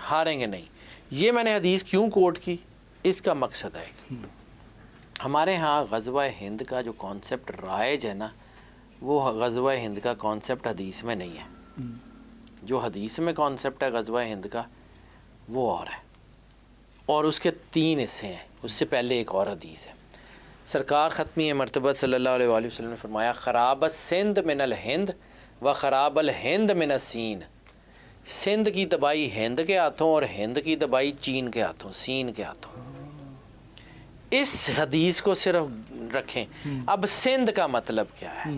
ہاریں گے نہیں. یہ میں نے حدیث کیوں کوٹ کی, اس کا مقصد ہے ہمارے ہاں غزوہ ہند کا جو کانسیپٹ رائج ہے نا, وہ غزوہ ہند کا کانسیپٹ حدیث میں نہیں ہے. جو حدیث میں کانسیپٹ ہے غزوہ ہند کا وہ اور ہے, اور اس کے 3 حصے ہیں. اس سے پہلے ایک اور حدیث ہے. سرکار ختمی مرتبہ صلی اللہ علیہ وآلہ وسلم نے فرمایا خراب السند من الہند و خراب الہند من السین. سندھ کی تباہی ہند کے ہاتھوں اور ہند کی تباہی چین کے ہاتھوں, سین کے ہاتھوں. اس حدیث کو صرف رکھیں. اب سندھ کا مطلب کیا ہے؟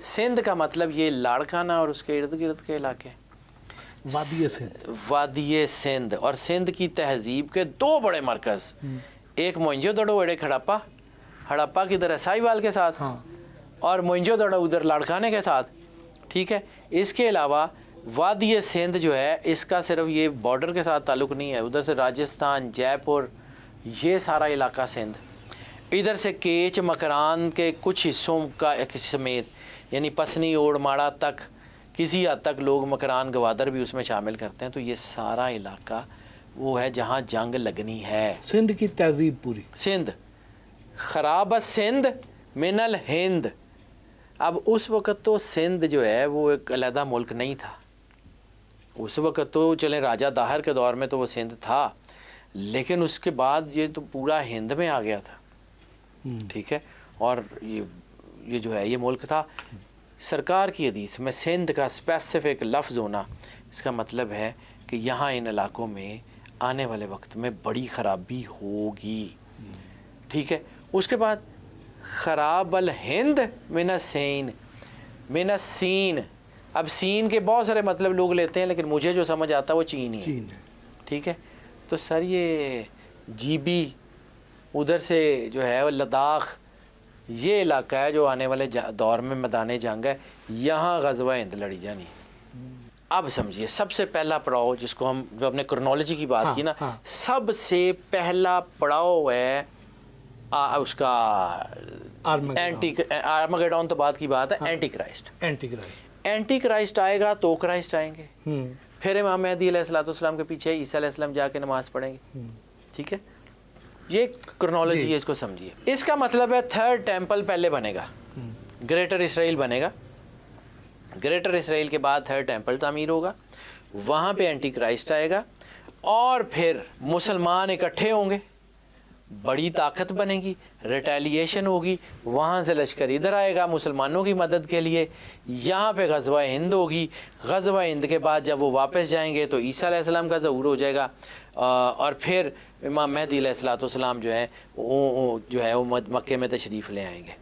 سندھ کا مطلب یہ لاڑکانہ اور اس کے ارد گرد کے علاقے, وادی سندھ. وادی سندھ. اور سندھ کی تہذیب کے 2 بڑے مرکز, ایک موئنجو دڑو اڑے کھڑپا, ہڑپا کی طرح سائی وال کے ساتھ, اور موئنجو دڑو ادھر لاڑکانے کے ساتھ. ٹھیک ہے. اس کے علاوہ وادی سندھ جو ہے اس کا صرف یہ بارڈر کے ساتھ تعلق نہیں ہے, ادھر سے راجستھان, جے پور, یہ سارا علاقہ سندھ, ادھر سے کیچ مکران کے کچھ حصوں کا سمیت, یعنی پسنی اوڑ ماڑا تک کسی حد تک لوگ مکران گوادر بھی اس میں شامل کرتے ہیں. تو یہ سارا علاقہ وہ ہے جہاں جنگ لگنی ہے. سندھ کی تہذیب پوری سندھ. خراب سندھ من الہند. اب اس وقت تو سندھ جو ہے وہ ایک علیحدہ ملک نہیں تھا. اس وقت تو چلیں راجہ داہر کے دور میں تو وہ سندھ تھا, لیکن اس کے بعد یہ تو پورا ہند میں آ گیا تھا. ٹھیک ہے. اور یہ جو ہے یہ ملک تھا. سرکار کی حدیث میں سندھ کا اسپیسیفک لفظ ہونا, اس کا مطلب ہے کہ یہاں ان علاقوں میں آنے والے وقت میں بڑی خرابی ہوگی. ٹھیک ہے. اس کے بعد خراب الہند من السین من السین. اب سین کے بہت سارے مطلب لوگ لیتے ہیں, لیکن مجھے جو سمجھ آتا ہے وہ چین ہی ہے. ٹھیک ہے. تو سر یہ جی بی ادھر سے جو ہے لداخ, یہ علاقہ ہے جو آنے والے دور میں میدان جنگ ہے, یہاں غزوہ ہند لڑی جانی. اب سمجھیے سب سے پہلا پڑاؤ جس کو ہم جو اپنے کرنالوجی کی بات کی نا, سب سے پہلا پڑاؤ ہے اس کا آرمگیڈون. تو بعد کی بات ہے اینٹی کرائسٹ. اینٹی کرائسٹ آئے گا تو کرائسٹ آئیں گے, پھر امام مہدی علیہ السلام کے پیچھے عیسیٰ علیہ السلام جا کے نماز پڑھیں گے. ٹھیک ہے. یہ کرنالوجی ہے, اس کو سمجھیے. اس کا مطلب ہے 3rd ٹیمپل پہلے بنے گا, گریٹر اسرائیل بنے گا. گریٹر اسرائیل کے بعد 3rd ٹیمپل تعمیر ہوگا, وہاں پہ اینٹی کرائسٹ آئے گا, اور پھر مسلمان اکٹھے ہوں گے, بڑی طاقت بنے گی, ریٹیلیشن ہوگی, وہاں سے لشکر ادھر آئے گا مسلمانوں کی مدد کے لیے, یہاں پہ غزوہ ہند ہوگی. غزوہ ہند کے بعد جب وہ واپس جائیں گے تو عیسیٰ علیہ السلام کا ظہور ہو جائے گا, اور پھر امام مہدی علیہ السلام جو ہے وہ مکے میں تشریف لے آئیں گے.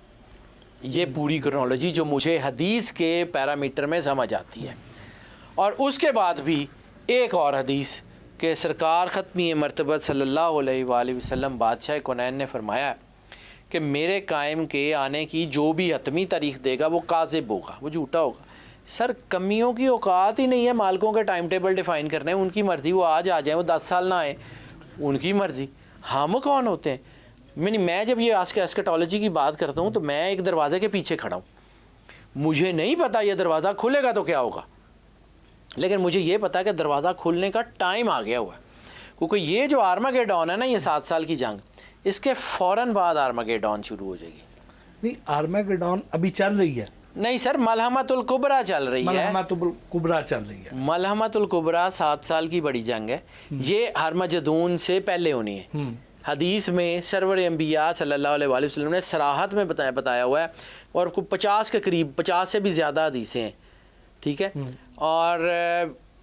یہ پوری کرنالوجی جو مجھے حدیث کے پیرامیٹر میں سمجھ آتی ہے. اور اس کے بعد بھی ایک اور حدیث کہ سرکار ختمی مرتبہ صلی اللہ علیہ وآلہ وسلم بادشاہ کونین نے فرمایا کہ میرے قائم کے آنے کی جو بھی حتمی تاریخ دے گا وہ کاذب ہوگا, وہ جھوٹا ہوگا. سر کمیوں کی اوقات ہی نہیں ہے مالکوں کے ٹائم ٹیبل ڈیفائن کرنے, ان کی مرضی, وہ آج آ جائیں, وہ 10 سال نہ آئیں, ان کی مرضی. ہم کون ہوتے ہیں؟ میں جب یہ ایسکیٹالوجی کی بات کرتا ہوں تو میں ایک دروازے کے پیچھے کھڑا ہوں, مجھے نہیں پتا یہ دروازہ کھلے گا تو کیا ہوگا, لیکن مجھے یہ پتا کہ دروازہ کھلنے کا ٹائم آ گیا ہوا ہے. کیونکہ یہ جو آرمگیڈون ہے نا, یہ 7 سال کی جنگ, اس کے فوراً بعد آرمگیڈون شروع ہو جائے گی. نہیں, آرمگیڈون ابھی چل رہی ہے. نہیں سر, ملحمۃ الکبریٰ چل رہی ہے. ملحمۃ الکبریٰ 7 سال کی بڑی جنگ ہے. یہ ہرمجدون سے پہلے ہونی ہے. حدیث میں سرور انبیاء صلی اللہ علیہ وآلہ وسلم نے صراحت میں بتایا ہوا ہے, اور 50 کے قریب, 50 سے بھی زیادہ حدیثیں ہیں. ٹھیک ہے. اور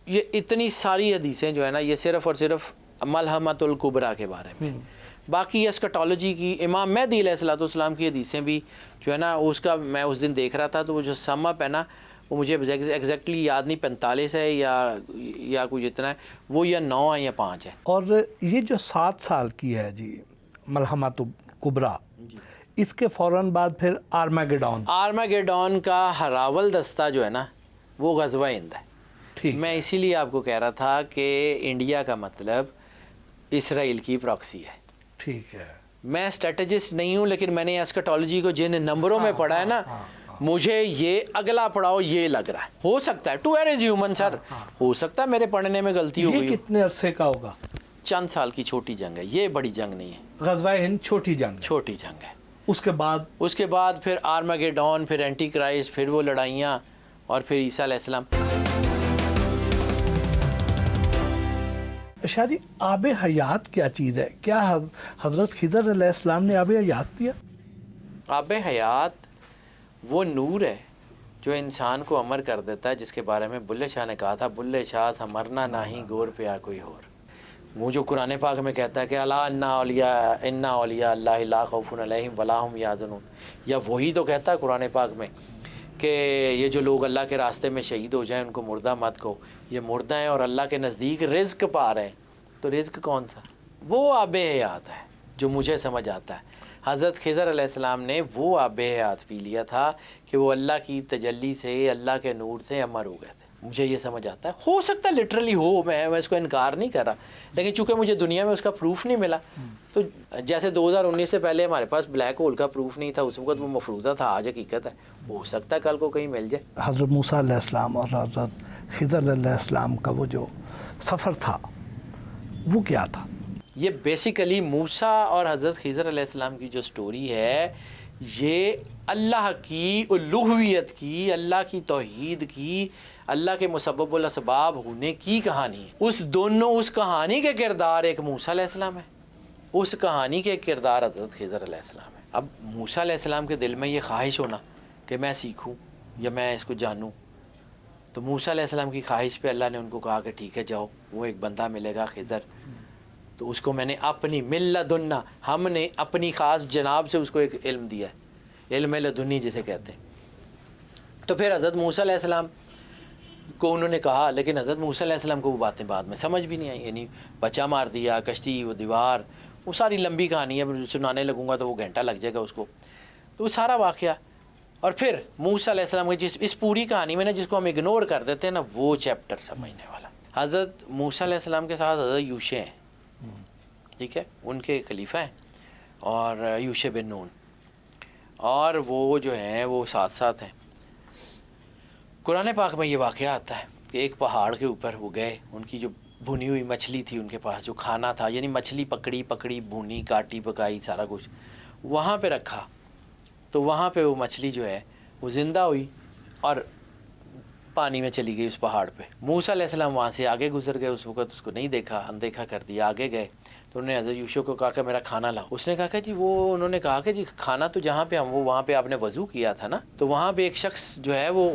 یہ اتنی ساری حدیثیں جو ہے نا, یہ صرف اور صرف ملحمۃ الکبریٰ کے بارے میں. باقی اسکٹالوجی کی امام مہدی علیہ السلام کی حدیثیں بھی جو ہے نا, اس کا میں اس دن دیکھ رہا تھا, تو وہ جو سم اپ ہے نا, وہ مجھے ایگزیکٹلی یاد نہیں, 45 ہے یا کچھ اتنا ہے, وہ یا 9 ہے یا 5 ہے. اور یہ جو 7 سال کی ہے جی ملحمۃ الکبریٰ, اس کے فوراً بعد پھر آرمگیڈون کا ہراول دستہ جو ہے نا, وہ غزوہ ہند ہے. میں اسی لیے آپ کو کہہ رہا تھا کہ انڈیا کا مطلب اسرائیل کی پراکسی ہے. ٹھیک ہے. میں اسٹریٹجسٹ نہیں ہوں, لیکن میں نے ایسکٹالوجی کو جن نمبروں میں پڑھا ہے نا, مجھے یہ اگلا پڑاؤ یہ لگ رہا ہے، ہو سکتا ہے ٹو ایز ہیومن سر، ہو سکتا ہے میرے پڑھنے میں غلطی ہو گئی۔ یہ کتنے عرصے کا ہوگا؟ چند سال کی چھوٹی جنگ ہے، یہ بڑی جنگ نہیں ہے۔ غزوہ ہند چھوٹی جنگ، چھوٹی جنگ ہے۔ اس کے بعد پھر آرمگیڈون، پھر اینٹی کرائسٹ، پھر وہ لڑائیاں، اور پھر عیسیٰ علیہ السلام۔ شاہ جی آب حیات کیا چیز ہے؟ کیا حضرت خضر علیہ السلام نے آب حیات دیا؟ آب حیات وہ نور ہے جو انسان کو امر کر دیتا ہے، جس کے بارے میں بلے شاہ نے کہا تھا، بلے شاہ تھا مرنا نہیں گور پیا کوئی اور۔ وہ جو قرآن پاک میں کہتا ہے کہ الا انا اولیاء اللہ لا خوف علیہم ولا هم یحزنون، یا وہی تو کہتا ہے قرآن پاک میں کہ یہ جو لوگ اللہ کے راستے میں شہید ہو جائیں ان کو مردہ مت کہو، یہ مردہ ہیں اور اللہ کے نزدیک رزق پا رہے ہیں۔ تو رزق کون سا؟ وہ آب حیات ہے جو مجھے سمجھ آتا ہے۔ حضرت خضر علیہ السلام نے وہ آب حیات پی لیا تھا کہ وہ اللہ کی تجلی سے، اللہ کے نور سے امر ہو گئے تھے۔ مجھے یہ سمجھ آتا ہے، ہو سکتا ہے لٹرلی ہو، میں اس کو انکار نہیں کر رہا، لیکن چونکہ مجھے دنیا میں اس کا پروف نہیں ملا، تو جیسے 2019 سے پہلے ہمارے پاس بلیک ہول کا پروف نہیں تھا، اس وقت وہ مفروضہ تھا، آج حقیقت ہے، ہو سکتا ہے کل کو کہیں مل جائے۔ حضرت موسیٰ علیہ السلام اور حضرت خضر علیہ السلام کا وہ جو سفر تھا وہ کیا تھا؟ یہ بیسیکلی موسیٰ اور حضرت خضر علیہ السلام کی جو سٹوری ہے، یہ اللہ کی الوہیت کی، اللہ کی توحید کی، اللہ کے مسبب الاسباب ہونے کی کہانی ہے۔ اس کہانی کے کردار ایک موسیٰ علیہ السلام ہے، اس کہانی کے کردار حضرت خضر علیہ السلام ہے۔ اب موسیٰ علیہ السلام کے دل میں یہ خواہش ہونا کہ میں سیکھوں یا میں اس کو جانوں، تو موسیٰ علیہ السلام کی خواہش پہ اللہ نے ان کو کہا کہ ٹھیک ہے جاؤ، وہ ایک بندہ ملے گا خضر، تو اس کو میں نے اپنی من لدنا، ہم نے اپنی خاص جناب سے اس کو ایک علم دیا ہے، علم لدنی جسے کہتے ہیں۔ تو پھر حضرت موسیٰ علیہ السلام کو انہوں نے کہا، لیکن حضرت موسیٰ علیہ السلام کو وہ باتیں بعد میں سمجھ بھی نہیں آئی، یعنی بچہ مار دیا، کشتی، وہ دیوار، وہ ساری لمبی کہانی ہے، سنانے لگوں گا تو وہ گھنٹہ لگ جائے گا اس کو، تو وہ سارا واقعہ۔ اور پھر موسیٰ علیہ السلام کی اس پوری کہانی میں جس کو ہم اگنور کر دیتے ہیں نا، وہ چیپٹر سمجھنے والا۔ حضرت موسیٰ علیہ السلام کے ساتھ حضرت یوشع ہیں، ٹھیک ہے، ان کے خلیفہ ہیں، اور یوشع بن نون، اور وہ جو ہیں وہ ساتھ ساتھ ہیں۔ قرآن پاک میں یہ واقعہ آتا ہے کہ ایک پہاڑ کے اوپر وہ گئے، ان کی جو بھنی ہوئی مچھلی تھی ان کے پاس، جو کھانا تھا، یعنی مچھلی پکڑی بھونی، کاٹی، پکائی، سارا کچھ وہاں پہ رکھا، تو وہاں پہ وہ مچھلی جو ہے وہ زندہ ہوئی اور پانی میں چلی گئی اس پہاڑ پہ۔ موسیٰ علیہ السلام وہاں سے آگے گزر گئے، اس وقت اس کو نہیں دیکھا، اندیکھا کر دیا، آگے گئے، تو انہوں نے حضرت یوشع کو کہا کہ میرا کھانا لاؤ۔ اس نے کہا کہ جی وہ، انہوں نے کہا کہ جی کھانا تو جہاں پہ ہم، وہ وہاں پہ آپ نے وضو کیا تھا نا، تو وہاں پہ ایک شخص جو ہے وہ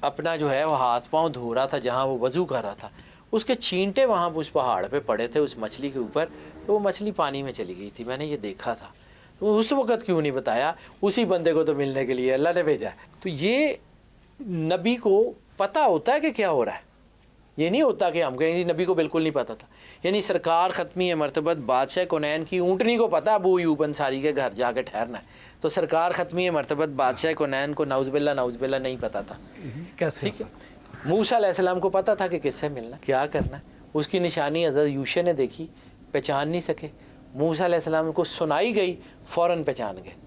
اپنا جو ہے وہ ہاتھ پاؤں دھو رہا تھا جہاں وہ وضو کر رہا تھا، اس کے چھینٹے وہاں اس پہاڑ پہ پڑے تھے اس مچھلی کے اوپر، تو وہ مچھلی پانی میں چلی گئی تھی، میں نے یہ دیکھا تھا۔ تو اس وقت کیوں نہیں بتایا؟ اسی بندے کو تو ملنے کے لیے اللہ نے بھیجا ہے۔ تو یہ نبی کو پتہ ہوتا ہے کہ کیا ہو رہا ہے، یہ نہیں ہوتا کہ ہم کہیں نبی کو بالکل نہیں پتہ تھا۔ یعنی سرکار ختمی مرتبت بادشاہ کونین کی اونٹنی کو پتہ ابو ایوب انصاری کے گھر جا کے ٹھہرنا ہے، تو سرکار ختمی مرتبت بادشاہ کونین کو نعوذ باللہ نہیں پتہ تھا۔ کیسے؟ ٹھیک ہے، موسیٰ علیہ السلام کو پتہ تھا کہ کس سے ملنا، کیا کرنا ہے۔ اس کی نشانی حضرت یوشع نے دیکھی، پہچان نہیں سکے، موسیٰ علیہ السلام کو سنائی گئی، فوراً پہچان گئے۔